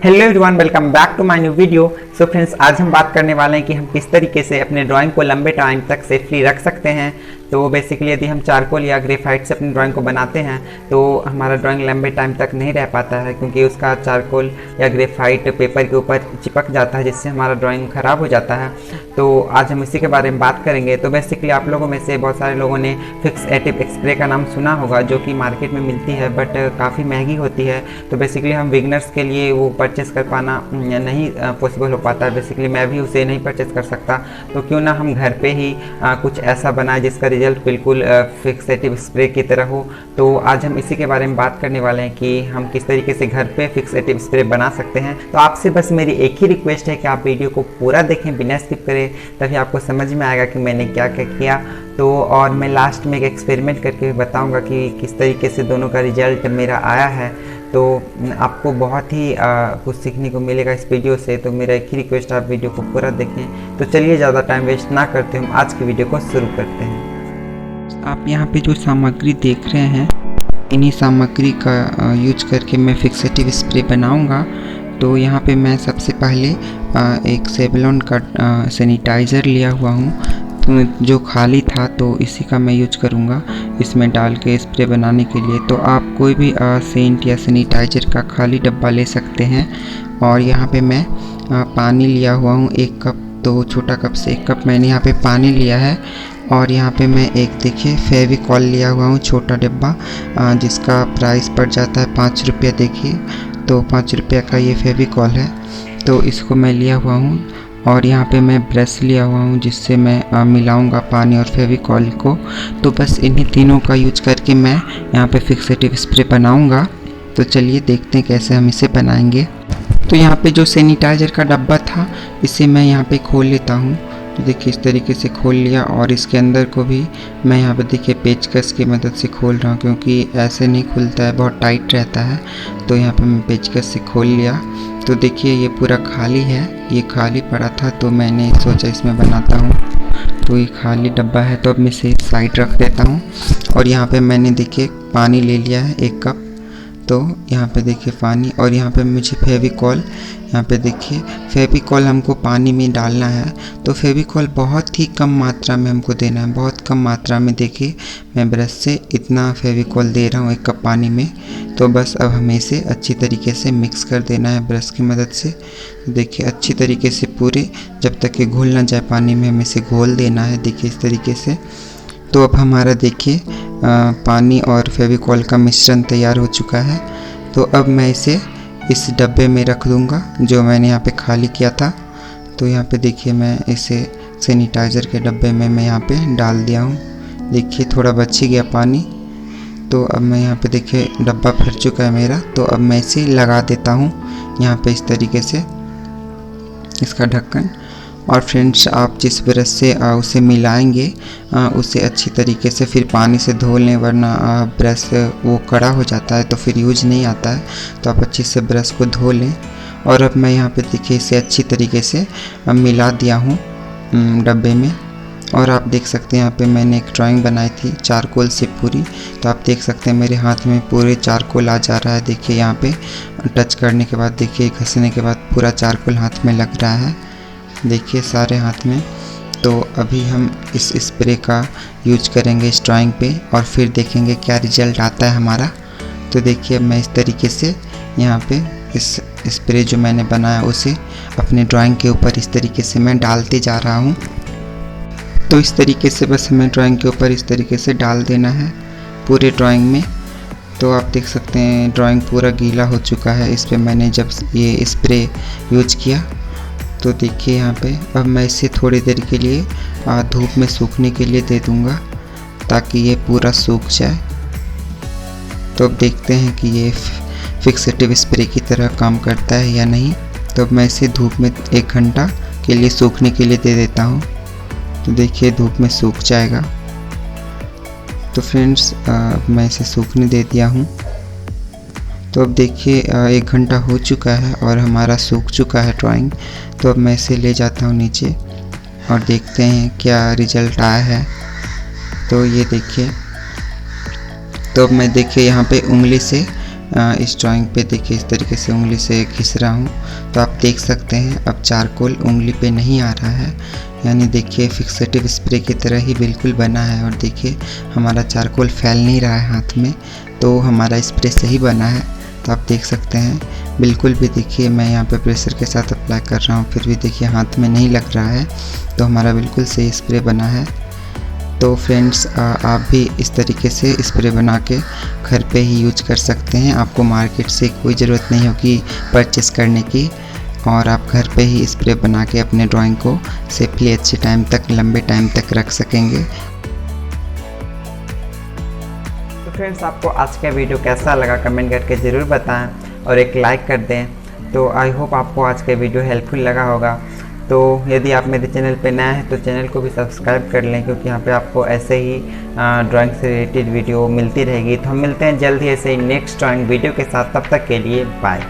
Hello everyone, welcome back to my new video. So friends, आज हम बात करने वाले हैं कि हम किस तरीके से अपने ड्राइंग को लंबे टाइम तक सेफली रख सकते हैं। तो बेसिकली यदि हम चारकोल या ग्रेफाइट से अपनी ड्राइंग को बनाते हैं तो हमारा ड्राइंग लंबे टाइम तक नहीं रह पाता है, क्योंकि उसका चारकोल या ग्रेफाइट पेपर के ऊपर चिपक जाता है, जिससे हमारा ड्राइंग ख़राब हो जाता है। तो आज हम इसी के बारे में बात करेंगे। तो बेसिकली आप लोगों में से बहुत सारे लोगों ने फिक्सेटिव स्प्रे का नाम सुना होगा, जो कि मार्केट में मिलती है बट काफ़ी महंगी होती है। तो बेसिकली हम बिगनर्स के लिए वो परचेस कर पाना नहीं पॉसिबल हो पाता है। बेसिकली मैं भी उसे नहीं परचेस कर सकता, तो क्यों ना हम घर पे ही कुछ ऐसा बनाए जिसका रिजल्ट बिल्कुल फिक्सेटिव स्प्रे की तरह हो। तो आज हम इसी के बारे में बात करने वाले हैं कि हम किस तरीके से घर पे फिक्सेटिव स्प्रे बना सकते हैं। तो आपसे बस मेरी एक ही रिक्वेस्ट है कि आप वीडियो को पूरा देखें, बिना स्किप करें, तभी आपको समझ में आएगा कि मैंने क्या क्या किया। तो और मैं लास्ट में एक एक्सपेरिमेंट करके बताऊंगा कि किस तरीके से दोनों का रिजल्ट मेरा आया है। तो आपको बहुत ही कुछ सीखने को मिलेगा इस वीडियो से। तो मेरा एक ही रिक्वेस्ट, आप वीडियो को पूरा देखें। तो चलिए ज़्यादा टाइम वेस्ट ना करते हम आज की वीडियो को शुरू करते हैं। आप यहाँ पे जो सामग्री देख रहे हैं, इन्हीं सामग्री का यूज करके मैं फिक्सेटिव स्प्रे बनाऊंगा। तो यहाँ पे मैं सबसे पहले एक सेवलॉन का सैनिटाइज़र लिया हुआ हूँ, जो खाली था, तो इसी का मैं यूज करूँगा इसमें डाल के स्प्रे बनाने के लिए। तो आप कोई भी सेंट या सैनिटाइज़र का खाली डब्बा ले सकते हैं। और यहाँ पे मैं पानी लिया हुआ हूँ 1 कप। तो छोटा कप से 1 कप मैंने यहाँ पे पानी लिया है। और यहाँ पे मैं एक देखिए फेविकॉल लिया हुआ हूँ, छोटा डिब्बा, जिसका प्राइस पड़ जाता है 5 रुपये। देखिए, तो 5 रुपये का ये फेविकॉल है, तो इसको मैं लिया हुआ हूँ। और यहाँ पे मैं ब्रश लिया हुआ हूँ, जिससे मैं मिलाऊंगा पानी और फेविकॉल को। तो बस इन्हीं तीनों का यूज करके मैं यहाँ पे फिक्सेटिव स्प्रे बनाऊंगा। तो चलिए देखते हैं कैसे हम इसे बनाएंगे। तो यहाँ पे जो सैनिटाइज़र का डब्बा था, इसे मैं यहाँ पे खोल लेता हूँ। तो देखिए इस तरीके से खोल लिया, और इसके अंदर को भी मैं यहाँ पे देखिए पेचकस की मदद से खोल रहा हूँ, क्योंकि ऐसे नहीं खुलता है, बहुत टाइट रहता है। तो यहाँ पे मैं पेचकस से खोल लिया। तो देखिए ये पूरा खाली है, ये खाली पड़ा था, तो मैंने सोचा इसमें बनाता हूँ। तो ये खाली डब्बा है, तो अब मैं इसे साइड रख देता हूँ। और यहाँ पे मैंने देखिए पानी ले लिया है 1 कप। तो यहाँ पे देखिए पानी, और यहाँ पे मुझे फेविकॉल, यहाँ पे देखिए फेविकॉल हमको पानी में डालना है। तो फेविकॉल बहुत ही कम मात्रा में हमको देना है, बहुत कम मात्रा में। देखिए मैं ब्रश से इतना फेविकॉल दे रहा हूँ 1 कप पानी में। तो बस अब हमें इसे अच्छी तरीके से मिक्स कर देना है ब्रश की मदद से। देखिए अच्छी तरीके से पूरे, जब तक कि घुल ना जाए पानी में, हमें इसे घोल देना है। देखिए इस तरीके से। तो अब हमारा देखिए पानी और फेविकॉल का मिश्रण तैयार हो चुका है। तो अब मैं इसे इस डब्बे में रख दूंगा जो मैंने यहाँ पे खाली किया था। तो यहाँ पे देखिए मैं इसे सैनिटाइज़र के डब्बे में मैं यहाँ पे डाल दिया हूँ। देखिए थोड़ा बच ही गया पानी। तो अब मैं यहाँ पे देखिए डब्बा भर चुका है मेरा। तो अब मैं इसे लगा देता हूँ यहाँ पे इस तरीके से, इसका ढक्कन। और फ्रेंड्स, आप जिस ब्रश से उसे मिलाएंगे उसे अच्छी तरीके से फिर पानी से धो लें, वरना ब्रश वो कड़ा हो जाता है तो फिर यूज नहीं आता है। तो आप अच्छे से ब्रश को धो लें। और अब मैं यहाँ पे देखिए इसे अच्छी तरीके से मिला दिया हूँ डब्बे में। और आप देख सकते हैं यहाँ पे मैंने एक ड्राइंग बनाई थी चारकोल से पूरी। तो आप देख सकते हैं मेरे हाथ में पूरे चारकोल आ जा रहा है। देखिए यहाँ पे टच करने के बाद, देखिए घसने के बाद पूरा चारकोल हाथ में लग रहा है, देखिए सारे हाथ में। तो अभी हम इस स्प्रे का यूज करेंगे इस ड्राइंग पे, और फिर देखेंगे क्या रिजल्ट आता है हमारा। तो देखिए मैं इस तरीके से यहाँ पे इस स्प्रे जो मैंने बनाया उसे अपने ड्राइंग के ऊपर इस तरीके से मैं डालते जा रहा हूँ। तो इस तरीके से बस हमें ड्राइंग के ऊपर इस तरीके से डाल देना है पूरे ड्राइंग में। तो आप देख सकते हैं ड्राइंग पूरा गीला हो चुका है इस पर मैंने जब ये स्प्रे यूज किया। तो देखिए यहाँ पे अब मैं इसे थोड़ी देर के लिए धूप में सूखने के लिए दे दूँगा, ताकि ये पूरा सूख जाए। तो अब देखते हैं कि ये फिक्सेटिव स्प्रे की तरह काम करता है या नहीं। तो अब मैं इसे धूप में 1 घंटा के लिए सूखने के लिए दे देता हूँ। तो देखिए धूप में सूख जाएगा। तो फ्रेंड्स, मैं इसे सूखने दे दिया हूँ। तो अब देखिए 1 घंटा हो चुका है और हमारा सूख चुका है ड्राइंग। तो अब मैं इसे ले जाता हूँ नीचे और देखते हैं क्या रिजल्ट आया है। तो ये देखिए, तो अब मैं देखिए यहाँ पे उंगली से इस ड्राइंग पे देखिए इस तरीके से उंगली से घिस रहा हूँ, तो आप देख सकते हैं अब चारकोल उंगली पे नहीं आ रहा है, यानी देखिए फिक्सेटिव स्प्रे की तरह ही बिल्कुल बना है। और देखिए हमारा चारकोल फैल नहीं रहा है हाथ में, तो हमारा स्प्रे सही बना है। तो आप देख सकते हैं बिल्कुल भी, देखिए मैं यहाँ पे प्रेशर के साथ अप्लाई कर रहा हूँ, फिर भी देखिए हाथ में नहीं लग रहा है, तो हमारा बिल्कुल सही स्प्रे बना है। तो फ्रेंड्स आप भी इस तरीके से स्प्रे बना के घर पे ही यूज कर सकते हैं। आपको मार्केट से कोई ज़रूरत नहीं होगी परचेस करने की, और आप घर पे ही स्प्रे बना के अपने ड्राइंग को सेफली अच्छे टाइम तक, लंबे टाइम तक रख सकेंगे। तो फ्रेंड्स, आपको आज का वीडियो कैसा लगा कमेंट करके ज़रूर बताएं और एक लाइक कर दें। तो आई होप आपको आज का वीडियो हेल्पफुल लगा होगा। तो यदि आप मेरे चैनल पे नए हैं तो चैनल को भी सब्सक्राइब कर लें, क्योंकि यहाँ पे आपको ऐसे ही ड्राइंग से रिलेटेड वीडियो मिलती रहेगी। तो हम मिलते हैं जल्द ही ऐसे ही नेक्स्ट ड्राइंग वीडियो के साथ। तब तक के लिए बाय।